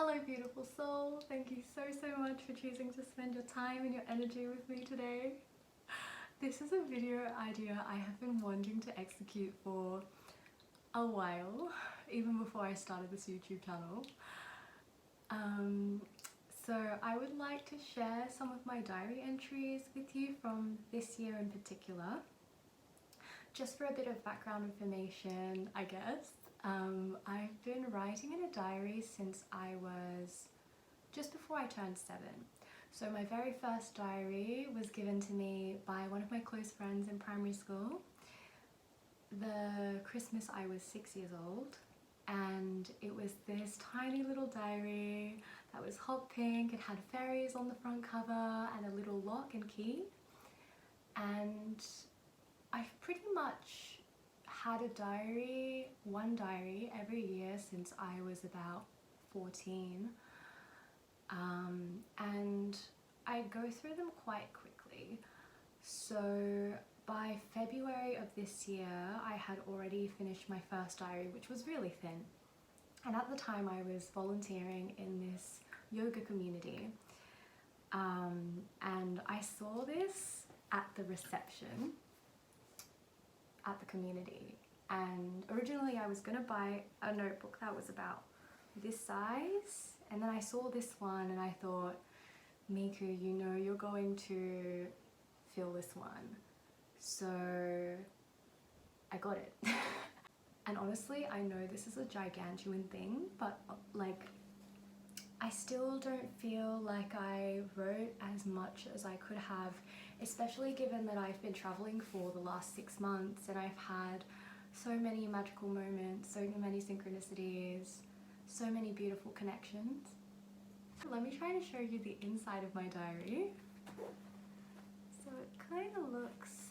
Hello beautiful soul, thank you so much for choosing to spend your time and your energy with me today. This is a video idea I have been wanting to execute for a while, even before I started this YouTube channel. So I would like to share some of my diary entries with you from this year in particular. Just for a bit of background information, I guess. I've been writing in a diary since I was just before I turned 7. So my very first diary was given to me by one of my close friends in primary school. The Christmas I was 6 years old, and it was this tiny little diary that was hot pink. It had fairies on the front cover and a little lock and key, and I've pretty much had one diary every year since I was about 14, and I go through them quite quickly. So by February of this year I had already finished my first diary, which was really thin, and at the time I was volunteering in this yoga community, and I saw this at the reception at the community, and originally I was gonna buy a notebook that was about this size, and then I saw this one and I thought, Miku, you know you're going to feel this one, so I got it. And honestly, I know this is a gigantuan thing, but like I still don't feel like I wrote as much as I could have, especially given that I've been traveling for the last 6 months and I've had so many magical moments, so many synchronicities, so many beautiful connections. Let me try to show you the inside of my diary. So it kind of looks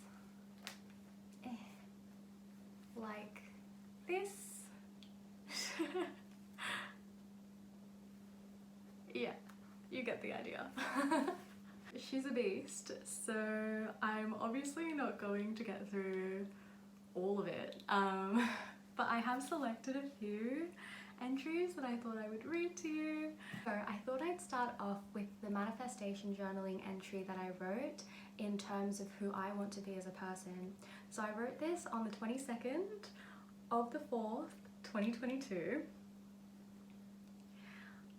like this. Yeah, you get the idea. She's a beast, so I'm obviously not going to get through all of it, but I have selected a few entries that I thought I would read to you. So I thought I'd start off with the manifestation journaling entry that I wrote in terms of who I want to be as a person. So I wrote this on the 22nd of the 4th, 2022.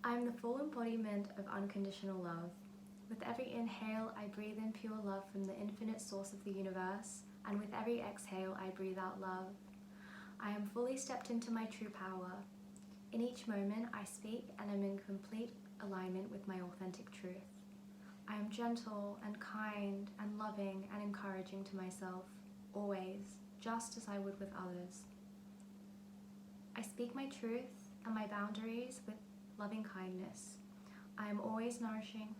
I'm the full embodiment of unconditional love. With every inhale, I breathe in pure love from the infinite source of the universe, and with every exhale, I breathe out love. I am fully stepped into my true power. In each moment, I speak and am in complete alignment with my authentic truth. I am gentle and kind and loving and encouraging to myself, always, just as I would with others. I speak my truth and my boundaries with loving kindness. I am always nourishing.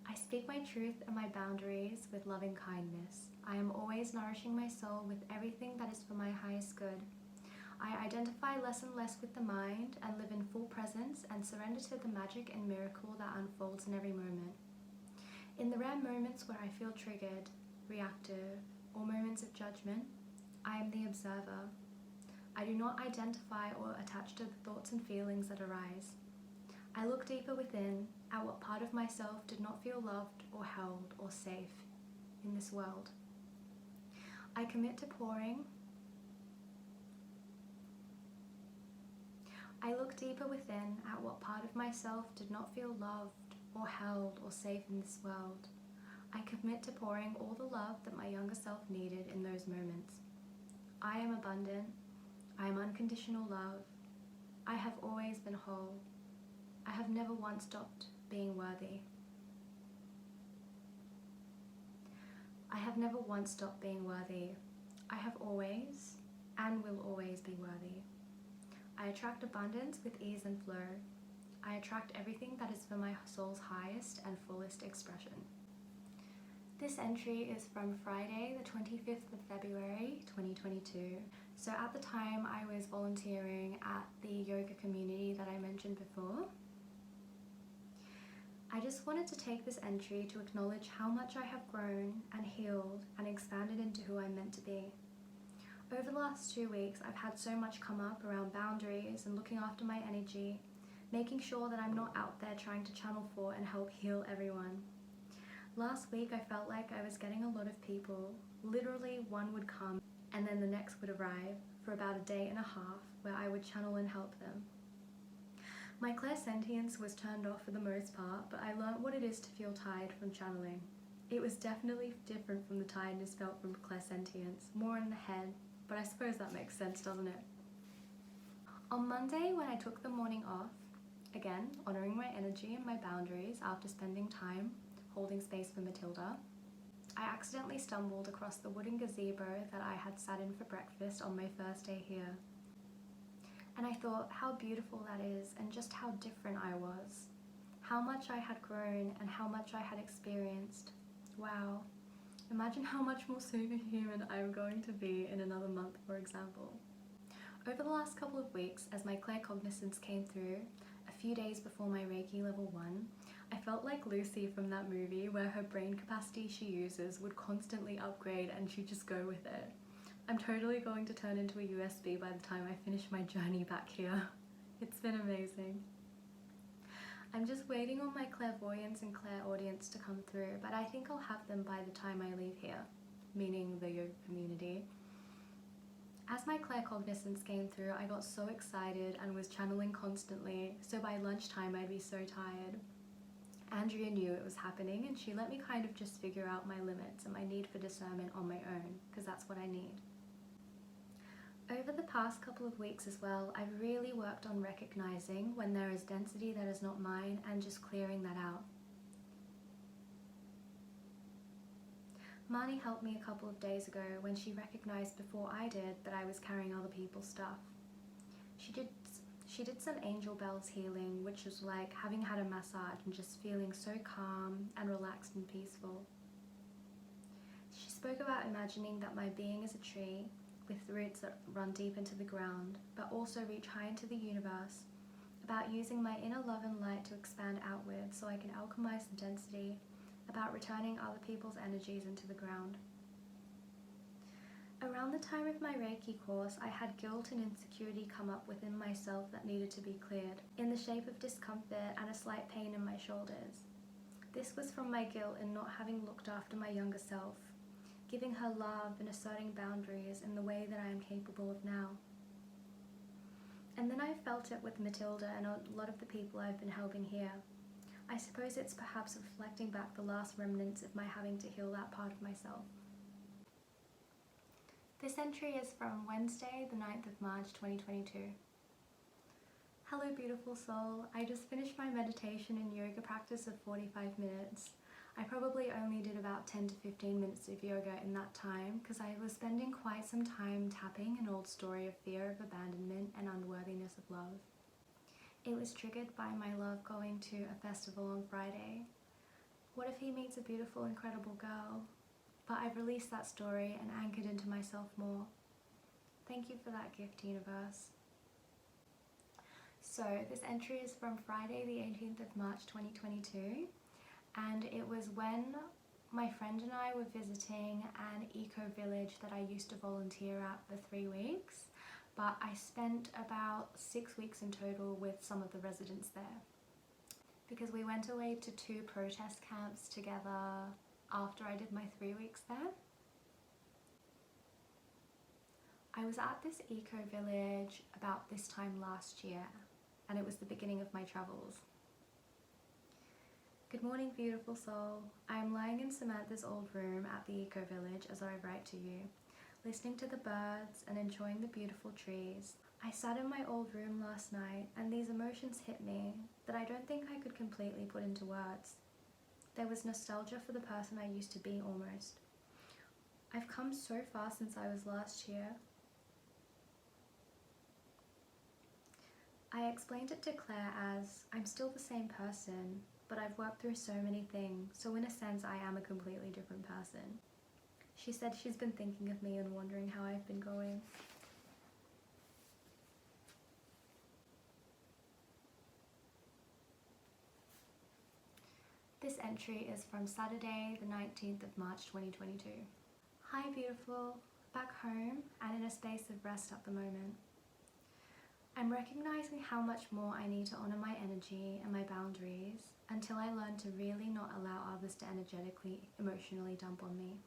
I speak my truth and my boundaries with loving kindness. I am always nourishing my soul with everything that is for my highest good. I identify less and less with the mind and live in full presence and surrender to the magic and miracle that unfolds in every moment. In the rare moments where I feel triggered, reactive, or moments of judgment, I am the observer. I do not identify or attach to the thoughts and feelings that arise. I look deeper within at what part of myself did not feel loved or held or safe in this world. I commit to pouring. I look deeper within at what part of myself did not feel loved or held or safe in this world. I commit to pouring all the love that my younger self needed in those moments. I am abundant. I am unconditional love. I have always been whole. I have never once stopped being worthy. I have never once stopped being worthy. I have always and will always be worthy. I attract abundance with ease and flow. I attract everything that is for my soul's highest and fullest expression. This entry is from Friday, the 25th of February, 2022. So at the time I was volunteering at the yoga community that I mentioned before. I just wanted to take this entry to acknowledge how much I have grown and healed and expanded into who I'm meant to be. Over the last 2 weeks, I've had so much come up around boundaries and looking after my energy, making sure that I'm not out there trying to channel for and help heal everyone. Last week, I felt like I was getting a lot of people. Literally, one would come and then the next would arrive for about a day and a half where I would channel and help them. My clairsentience was turned off for the most part, but I learnt what it is to feel tired from channeling. It was definitely different from the tiredness felt from clairsentience, more in the head, but I suppose that makes sense, doesn't it? On Monday, when I took the morning off, again, honouring my energy and my boundaries after spending time holding space for Matilda, I accidentally stumbled across the wooden gazebo that I had sat in for breakfast on my first day here. And I thought how beautiful that is and just how different I was. How much I had grown and how much I had experienced. Wow. Imagine how much more superhuman I'm going to be in another month, for example. Over the last couple of weeks, as my claircognizance came through, a few days before my Reiki level 1, I felt like Lucy from that movie where her brain capacity she uses would constantly upgrade and she'd just go with it. I'm totally going to turn into a USB by the time I finish my journey back here. It's been amazing. I'm just waiting on my clairvoyance and clairaudience to come through, but I think I'll have them by the time I leave here, meaning the yoga community. As my claircognizance came through, I got so excited and was channeling constantly, so by lunchtime I'd be so tired. Andrea knew it was happening and she let me kind of just figure out my limits and my need for discernment on my own, because that's what I need. Over the past couple of weeks as well, I've really worked on recognizing when there is density that is not mine and just clearing that out. Marnie helped me a couple of days ago when she recognized before I did that I was carrying other people's stuff. She did some angel bells healing, which was like having had a massage and just feeling so calm and relaxed and peaceful. She spoke about imagining that my being is a tree with roots that run deep into the ground, but also reach high into the universe, about using my inner love and light to expand outward so I can alchemize the density, about returning other people's energies into the ground. Around the time of my Reiki course, I had guilt and insecurity come up within myself that needed to be cleared, in the shape of discomfort and a slight pain in my shoulders. This was from my guilt in not having looked after my younger self, giving her love and asserting boundaries in the way that I am capable of now. And then I felt it with Matilda and a lot of the people I've been helping here. I suppose it's perhaps reflecting back the last remnants of my having to heal that part of myself. This entry is from Wednesday, the 9th of March 2022. Hello beautiful soul, I just finished my meditation and yoga practice of 45 minutes. I probably only did about 10 to 15 minutes of yoga in that time because I was spending quite some time tapping an old story of fear of abandonment and unworthiness of love. It was triggered by my love going to a festival on Friday. What if he meets a beautiful, incredible girl? But I've released that story and anchored into myself more. Thank you for that gift, universe. So this entry is from Friday the 18th of March 2022. And it was when my friend and I were visiting an eco-village that I used to volunteer at for 3 weeks, but I spent about 6 weeks in total with some of the residents there, because we went away to 2 protest camps together after I did my 3 weeks there. I was at this eco-village about this time last year, and it was the beginning of my travels. Good morning, beautiful soul. I am lying in Samantha's old room at the eco-village as I write to you, listening to the birds and enjoying the beautiful trees. I sat in my old room last night and these emotions hit me that I don't think I could completely put into words. There was nostalgia for the person I used to be almost. I've come so far since I was last year. I explained it to Claire as, I'm still the same person, but I've worked through so many things, so in a sense I am a completely different person. She said she's been thinking of me and wondering how I've been going. This entry is from Saturday, the 19th of March 2022. Hi beautiful. back home and in a space of rest at the moment. I'm recognizing how much more I need to honor my energy and my boundaries until I learn to really not allow others to energetically, emotionally dump on me.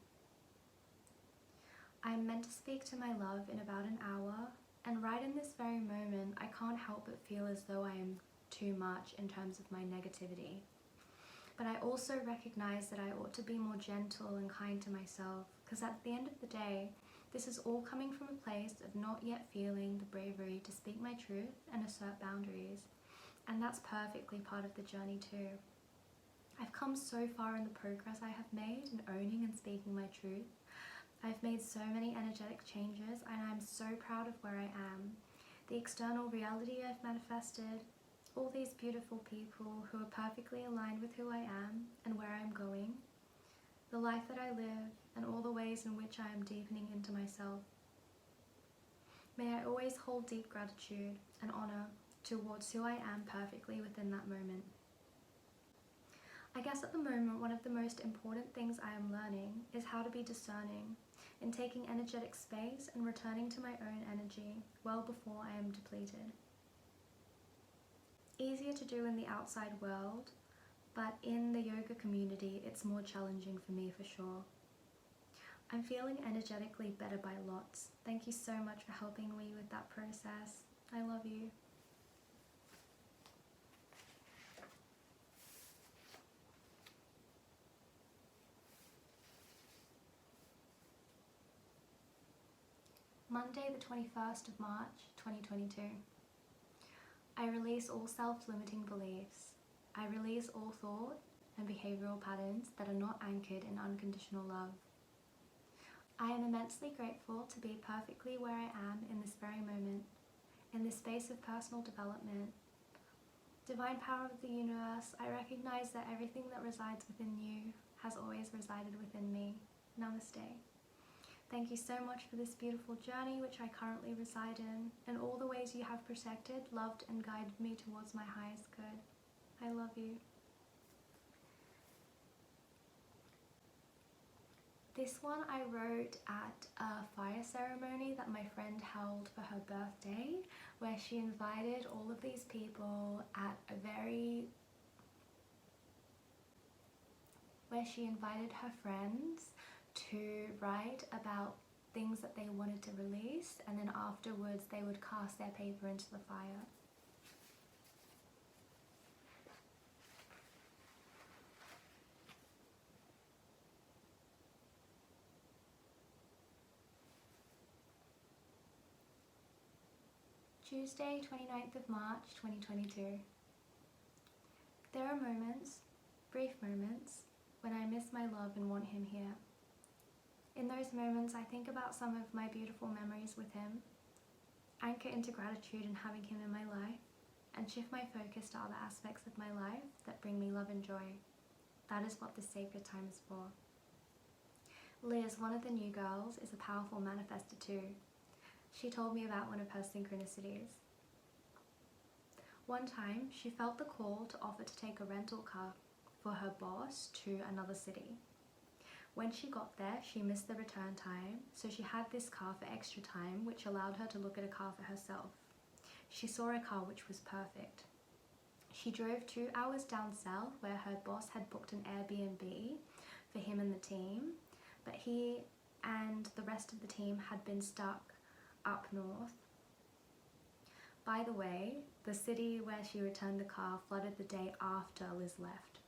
I am meant to speak to my love in about an hour, and right in this very moment, I can't help but feel as though I am too much in terms of my negativity. But I also recognize that I ought to be more gentle and kind to myself, because at the end of the day, this is all coming from a place of not yet feeling the bravery to speak my truth and assert boundaries. And that's perfectly part of the journey too. I've come so far in the progress I have made in owning and speaking my truth. I've made so many energetic changes, and I'm so proud of where I am. The external reality I've manifested, all these beautiful people who are perfectly aligned with who I am and where I'm going, the life that I live, and all the ways in which I am deepening into myself. May I always hold deep gratitude and honor towards who I am perfectly within that moment. I guess at the moment, one of the most important things I am learning is how to be discerning in taking energetic space and returning to my own energy well before I am depleted. Easier to do in the outside world, but in the yoga community, it's more challenging for me for sure. I'm feeling energetically better by lots. Thank you so much for helping me with that process. I love you. Monday the 21st of March, 2022. I release all self-limiting beliefs. I release all thought and behavioral patterns that are not anchored in unconditional love. I am immensely grateful to be perfectly where I am in this very moment, in this space of personal development. Divine power of the universe, I recognize that everything that resides within you has always resided within me. Namaste. Thank you so much for this beautiful journey which I currently reside in, and all the ways you have protected, loved, and guided me towards my highest good. I love you. This one I wrote at a fire ceremony that my friend held for her birthday, where she invited all of these people where she invited her friends to write about things that they wanted to release, and then afterwards they would cast their paper into the fire. Tuesday, 29th of March, 2022. There are moments, brief moments, when I miss my love and want him here. In those moments, I think about some of my beautiful memories with him, anchor into gratitude in having him in my life, and shift my focus to other aspects of my life that bring me love and joy. That is what this sacred time is for. Liz, one of the new girls, is a powerful manifestor too. She told me about one of her synchronicities. One time, she felt the call to offer to take a rental car for her boss to another city. When she got there, she missed the return time, so she had this car for extra time, which allowed her to look at a car for herself. She saw a car which was perfect. She drove 2 hours down south where her boss had booked an Airbnb for him and the team, but he and the rest of the team had been stuck up north. By the way, the city where she returned the car flooded the day after Liz left.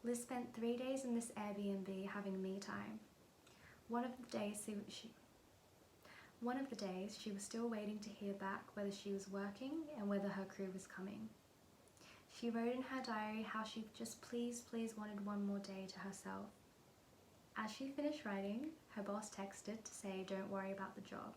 Liz spent 3 days in this Airbnb having me time. One of the days she was still waiting to hear back whether she was working and whether her crew was coming. She wrote in her diary how she just please wanted one more day to herself. As she finished writing, her boss texted to say don't worry about the job.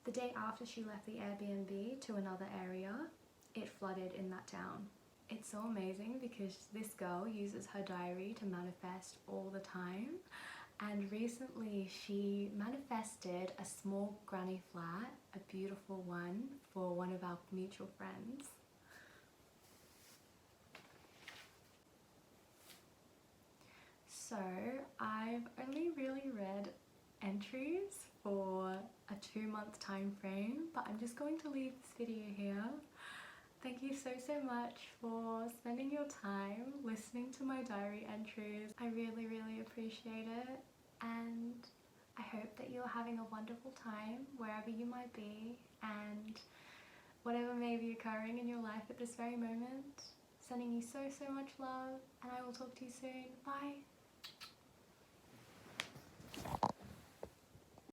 The day after she left the Airbnb to another area, it flooded in that town. It's so amazing because this girl uses her diary to manifest all the time, and recently she manifested a small granny flat, a beautiful one, for one of our mutual friends. So I've only really read entries for a 2-month time frame, but I'm just going to leave this video here. Thank you so much for spending your time listening to my diary entries. I really appreciate it, and I hope that you're having a wonderful time wherever you might be, and whatever may be occurring in your life at this very moment. Sending you so much love, and I will talk to you soon. Bye!